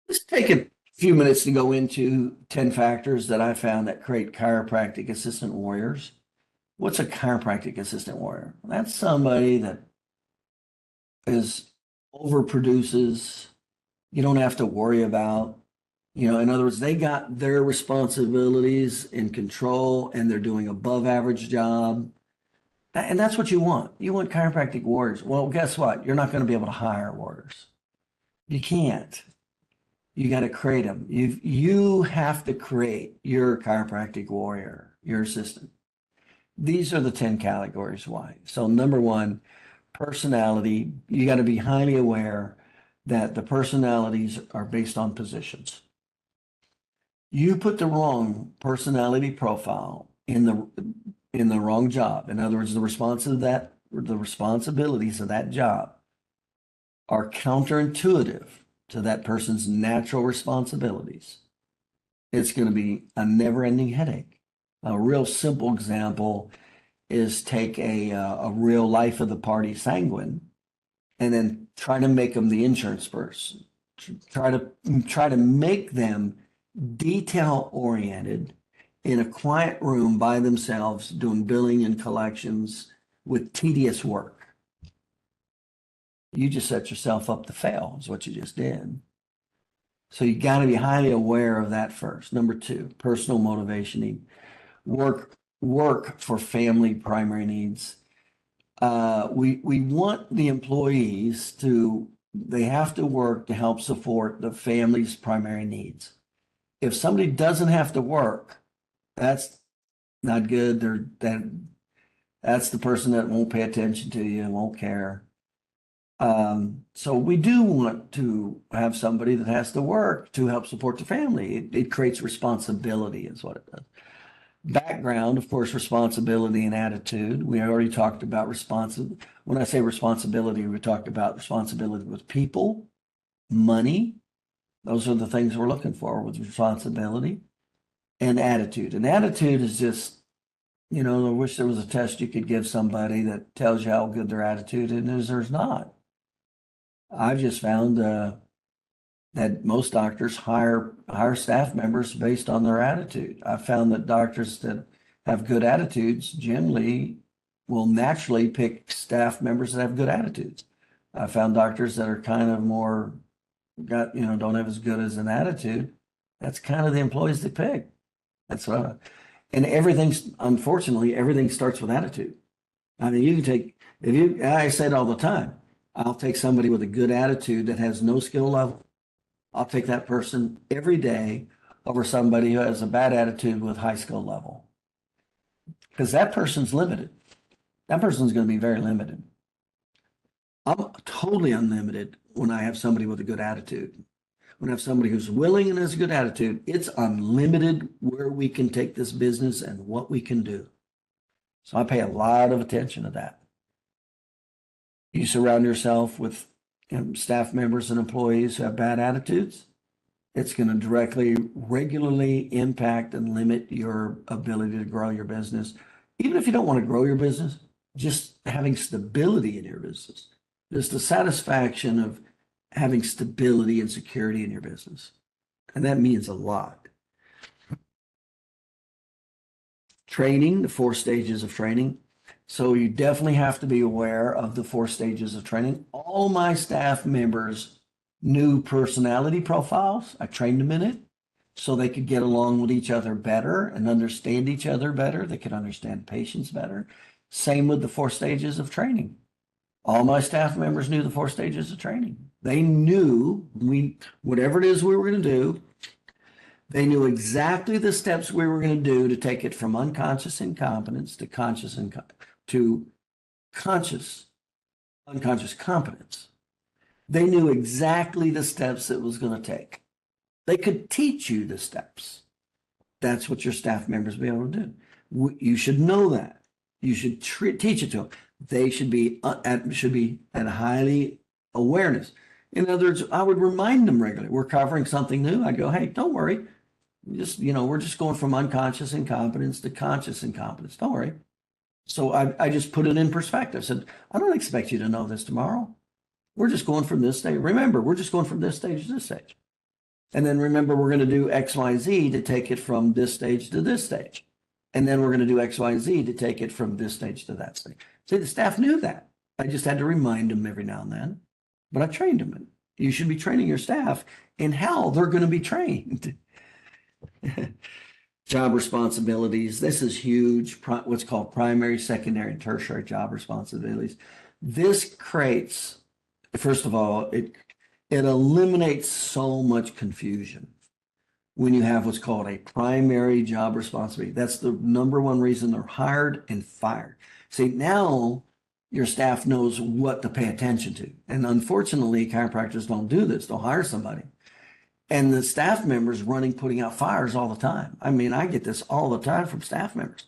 Let's take a few minutes to go into 10 factors that I found that create chiropractic assistant warriors. What's a chiropractic assistant warrior? That's somebody that is overproduces, you don't have to worry about. In other words, they got their responsibilities in control and they're doing above average job. And that's what you want. You want chiropractic warriors. Well, guess what? You're not going to be able to hire warriors. You can't. You got to create them. You have to create your chiropractic warrior, your assistant. These are the 10 categories why. So number one, personality. You got to be highly aware that the personalities are based on positions. You put the wrong personality profile in the wrong job. In other words, the responsibilities of that job are counterintuitive to that person's natural responsibilities. It's going to be a never-ending headache. A real simple example is take a real life of the party sanguine and then try to make them the insurance person. Try to make them detail oriented in a quiet room by themselves doing billing and collections with tedious work. You just set yourself up to fail, is what you just did. So you got to be highly aware of that first. Number two, personal motivation. Work for family primary needs. We want the employees they have to work to help support the family's primary needs. If somebody doesn't have to work, that's not good. That's the person that won't pay attention to you and won't care. So we do want to have somebody that has to work to help support the family. It creates responsibility is what it does. Background, of course, responsibility and attitude. We already talked about when I say responsibility, we talked about responsibility with people, money. Those are the things we're looking for with responsibility and attitude. And attitude is just, I wish there was a test you could give somebody that tells you how good their attitude is. There's not. I've just found that most doctors hire staff members based on their attitude. I've found that doctors that have good attitudes generally will naturally pick staff members that have good attitudes. I found doctors that are kind of more don't have as good as an attitude. That's kind of the employees they pick. That's what and unfortunately, everything starts with attitude. I mean, I say it all the time. I'll take somebody with a good attitude that has no skill level. I'll take that person every day over somebody who has a bad attitude with high skill level because that person's limited. That person's going to be very limited. I'm totally unlimited when I have somebody with a good attitude. When I have somebody who's willing and has a good attitude, it's unlimited where we can take this business and what we can do. So I pay a lot of attention to that. You surround yourself with staff members and employees who have bad attitudes, it's going to directly, regularly impact and limit your ability to grow your business. Even if you don't want to grow your business, just having stability in your business, just the satisfaction of having stability and security in your business. And that means a lot. Training, the 4 stages of training. So you definitely have to be aware of the 4 stages of training. All my staff members knew personality profiles. I trained them in it so they could get along with each other better and understand each other better. They could understand patients better. Same with the 4 stages of training. All my staff members knew the 4 stages of training. They knew whatever it is we were going to do, they knew exactly the steps we were going to do to take it from unconscious incompetence to conscious unconscious competence. They knew exactly the steps it was going to take. They could teach you the steps. That's what your staff members be able to do. You should know that. You should teach it to them. They should be at highly awareness. In other words, I would remind them regularly. We're covering something new. I go, hey, don't worry. We're just going from unconscious incompetence to conscious incompetence. Don't worry. So I just put it in perspective. I said, I don't expect you to know this tomorrow. We're just going from this stage. Remember, we're just going from this stage to this stage. And then remember, we're going to do X, Y, Z to take it from this stage to this stage. And then we're going to do X, Y, Z to take it from this stage to that stage. See, the staff knew that. I just had to remind them every now and then, but I trained them. You should be training your staff in how they're going to be trained. Job responsibilities. This is huge. What's called primary, secondary, and tertiary job responsibilities. This creates, first of all, it eliminates so much confusion when you have what's called a primary job responsibility. That's the number one reason they're hired and fired. See, now your staff knows what to pay attention to. And unfortunately, chiropractors don't do this. They'll hire somebody, and the staff members putting out fires all the time. I mean, I get this all the time from staff members.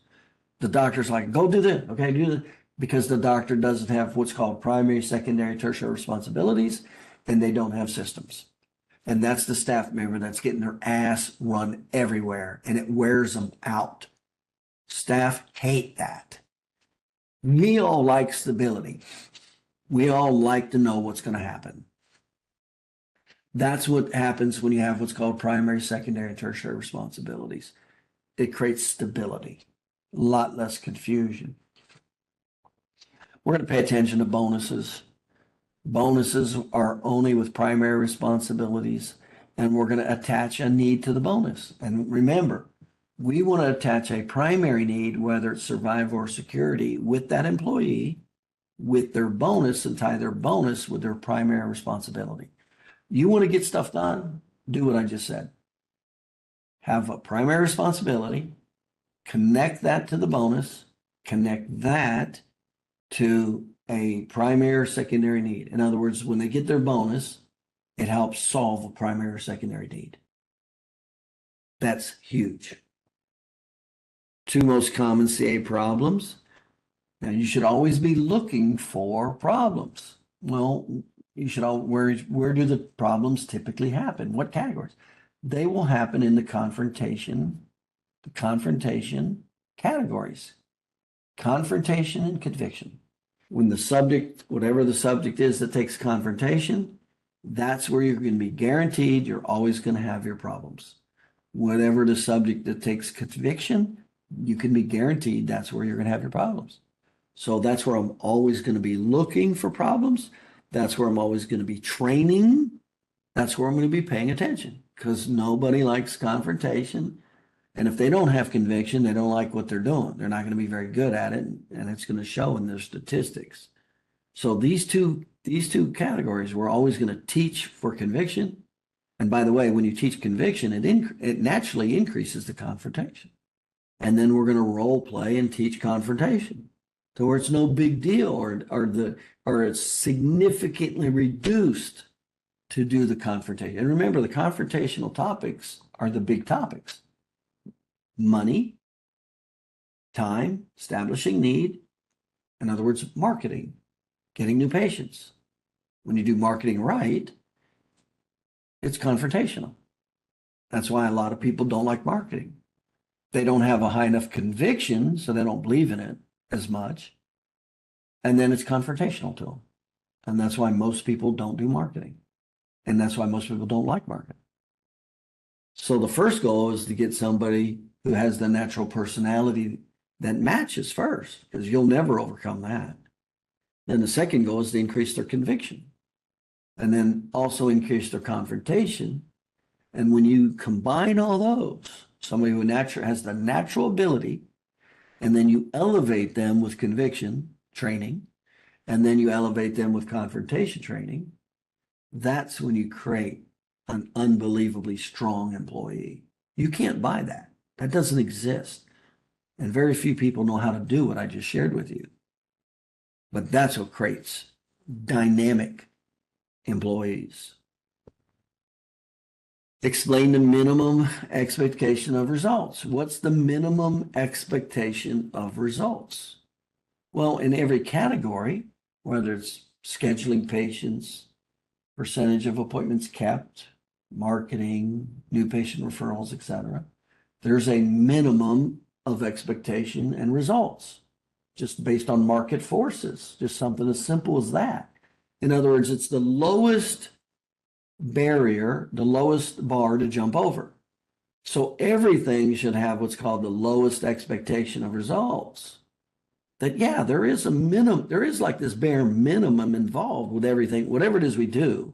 The doctor's like, go do this, okay, do this, because the doctor doesn't have what's called primary, secondary, tertiary responsibilities, and they don't have systems. And that's the staff member that's getting their ass run everywhere, and it wears them out. Staff hate that. We all like stability. We all like to know what's going to happen. That's what happens when you have what's called primary, secondary, and tertiary responsibilities. It creates stability, a lot less confusion. We're going to pay attention to bonuses. Bonuses are only with primary responsibilities, and we're going to attach a need to the bonus. And remember, we want to attach a primary need, whether it's survival or security, with that employee, with their bonus, and tie their bonus with their primary responsibility. You want to get stuff done, do what I just said. Have a primary responsibility, connect that to the bonus, connect that to a primary or secondary need. In other words, when they get their bonus, it helps solve a primary or secondary need. That's huge. Two most common CA problems. Now, you should always be looking for problems. Well, you should all, where do the problems typically happen? What categories? They will happen in the confrontation categories. Confrontation and conviction. When the subject, whatever the subject is that takes confrontation, that's where you're going to be guaranteed you're always going to have your problems. Whatever the subject that takes conviction, you can be guaranteed that's where you're going to have your problems. So that's where I'm always going to be looking for problems. That's where I'm always going to be training. That's where I'm going to be paying attention, because nobody likes confrontation. And if they don't have conviction, they don't like what they're doing. They're not going to be very good at it, and it's going to show in their statistics. So these two categories, we're always going to teach for conviction. And by the way, when you teach conviction, it naturally increases the confrontation. And then we're going to role play and teach confrontation, to where it's no big deal, or it's significantly reduced to do the confrontation. And remember, the confrontational topics are the big topics: money, time, establishing need. In other words, marketing, getting new patients. When you do marketing right, it's confrontational. That's why a lot of people don't like marketing. They don't have a high enough conviction, so they don't believe in it as much. And then it's confrontational to them. And that's why most people don't do marketing. And that's why most people don't like marketing. So the first goal is to get somebody who has the natural personality that matches first, because you'll never overcome that. Then the second goal is to increase their conviction, and then also increase their confrontation. And when you combine all those, somebody who has the natural ability, and then you elevate them with conviction training, and then you elevate them with confrontation training, that's when you create an unbelievably strong employee. You can't buy that. That doesn't exist. And very few people know how to do what I just shared with you. But that's what creates dynamic employees. Explain the minimum expectation of results. What's the minimum expectation of results? Well, in every category, whether it's scheduling patients, percentage of appointments kept, marketing, new patient referrals, etc., there's a minimum of expectation and results, just based on market forces, just something as simple as that. In other words, it's the lowest barrier, the lowest bar to jump over. So everything should have what's called the lowest expectation of results. That, yeah, there is a minimum, there is like this bare minimum involved with everything, whatever it is we do,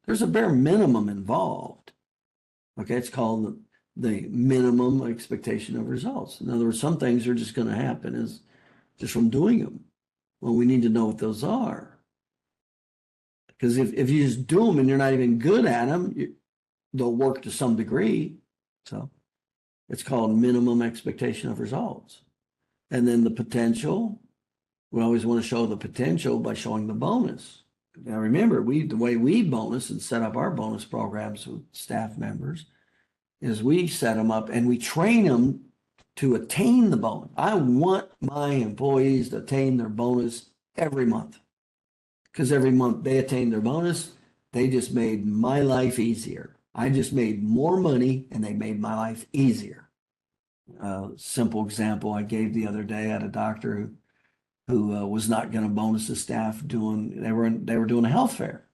there's a bare minimum involved. Okay, it's called the minimum expectation of results. In other words, some things are just going to happen is just from doing them. Well, we need to know what those are. Because if you just do them and you're not even good at them, they'll work to some degree. So it's called minimum expectation of results. And then the potential, we always want to show the potential by showing the bonus. Now remember, the way we bonus and set up our bonus programs with staff members is we set them up and we train them to attain the bonus. I want my employees to attain their bonus every month, because every month they attain their bonus, they just made my life easier. I just made more money and they made my life easier. Simple example I gave the other day, I had a doctor who was not going to bonus the staff they were doing a health fair.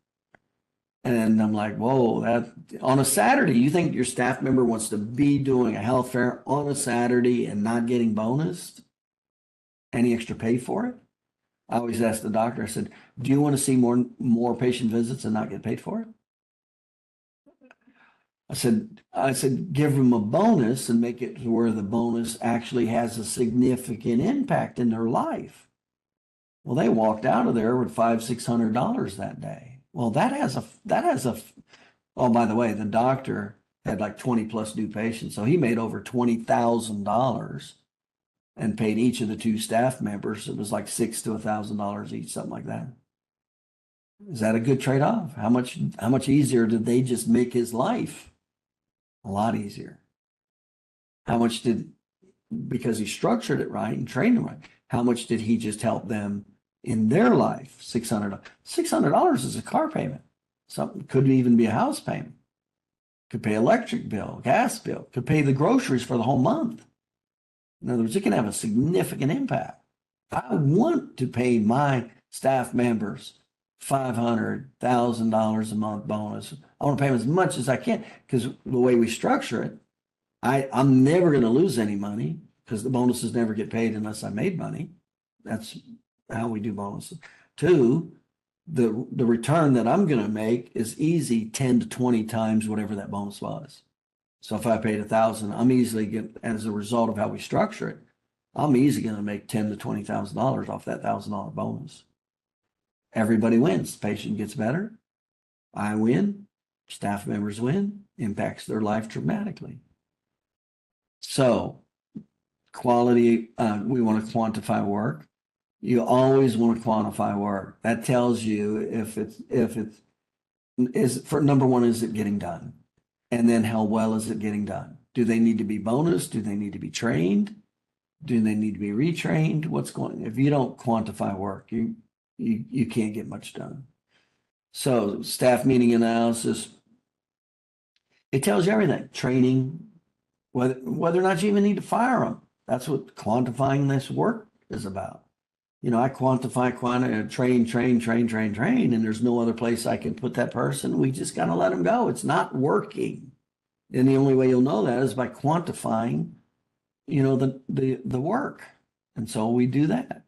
And I'm like, whoa, that on a Saturday, you think your staff member wants to be doing a health fair on a Saturday and not getting bonused? Any extra pay for it? I always ask the doctor, I said, do you want to see more patient visits and not get paid for it? I said, give them a bonus and make it to where the bonus actually has a significant impact in their life. Well, they walked out of there with $500-600 that day. Well, oh, by the way, the doctor had like 20 plus new patients. So he made over $20,000 and paid each of the two staff members. It was like $600 to $1,000 each, something like that. Is that a good trade-off? How much easier did they just make his life? A lot easier. Because he structured it right and trained them right, how much did he just help them in their life? $600. $600 is a car payment. Something could even be a house payment. Could pay electric bill, gas bill, could pay the groceries for the whole month. In other words, it can have a significant impact. I want to pay my staff members $500,000 a month bonus. I want to pay them as much as I can, because the way we structure it, I'm never going to lose any money, because the bonuses never get paid unless I made money. That's how we do bonuses. Two, the return that I'm going to make is easy 10 to 20 times whatever that bonus was. So if I paid $1,000, I'm easily as a result of how we structure it, I'm easily going to make $10,000 to $20,000 off that $1,000 bonus. Everybody wins. The patient gets better. I win. Staff members win. Impacts their life dramatically. So quality, we want to quantify work. You always want to quantify work. That tells you if it's for number one, is it getting done? And then how well is it getting done? Do they need to be bonused? Do they need to be trained? Do they need to be retrained? If you don't quantify work, you can't get much done. So staff meeting analysis, it tells you everything. Training, whether or not you even need to fire them. That's what quantifying this work is about. I quantify, train, and there's no other place I can put that person. We just got to let them go. It's not working. And the only way you'll know that is by quantifying, the work. And so we do that.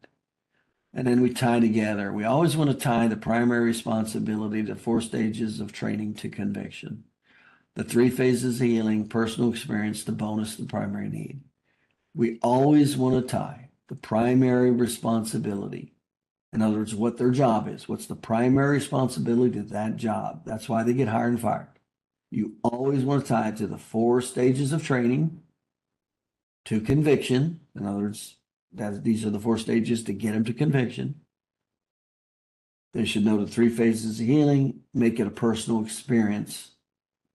And then we tie together. We always want to tie the primary responsibility to 4 stages of training to conviction. The 3 phases of healing, personal experience, the bonus, the primary need. We always want to tie the primary responsibility. In other words, what their job is. What's the primary responsibility to that job? That's why they get hired and fired. You always want to tie it to the 4 stages of training to conviction. In other words, these are the 4 stages to get them to conviction. They should know the 3 phases of healing, make it a personal experience,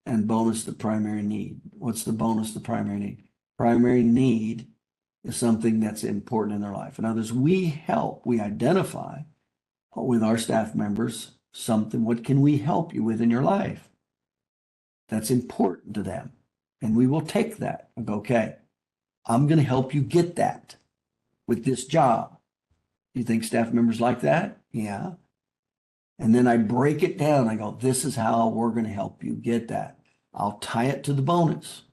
and bonus the primary need. What's the bonus, the primary need? Primary need is something that's important in their life. In other words, we identify with our staff members something, what can we help you with in your life? That's important to them. And we will take that and go, okay, I'm going to help you get that with this job. You think staff members like that? Yeah. And then I break it down. I go, this is how we're going to help you get that. I'll tie it to the bonus.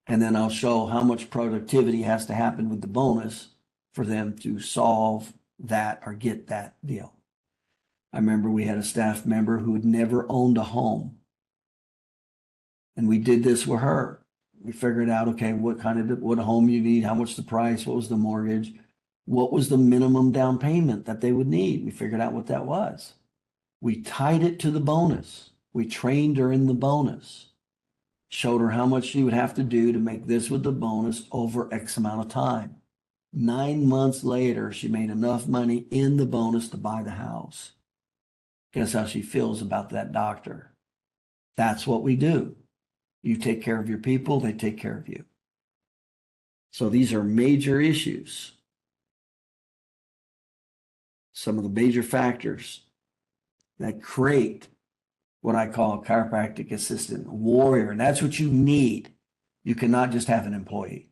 And then I'll show how much productivity has to happen with the bonus for them to solve that or get that deal. I remember we had a staff member who had never owned a home. And we did this with her. We figured out, okay, what home you need, how much the price, what was the mortgage, what was the minimum down payment that they would need. We figured out what that was. We tied it to the bonus. We trained her in the bonus, showed her how much she would have to do to make this with the bonus over X amount of time. 9 months later, she made enough money in the bonus to buy the house. Guess how she feels about that doctor? That's what we do. You take care of your people, they take care of you. So these are major issues. Some of the major factors that create what I call a chiropractic assistant warrior. And that's what you need. You cannot just have an employee.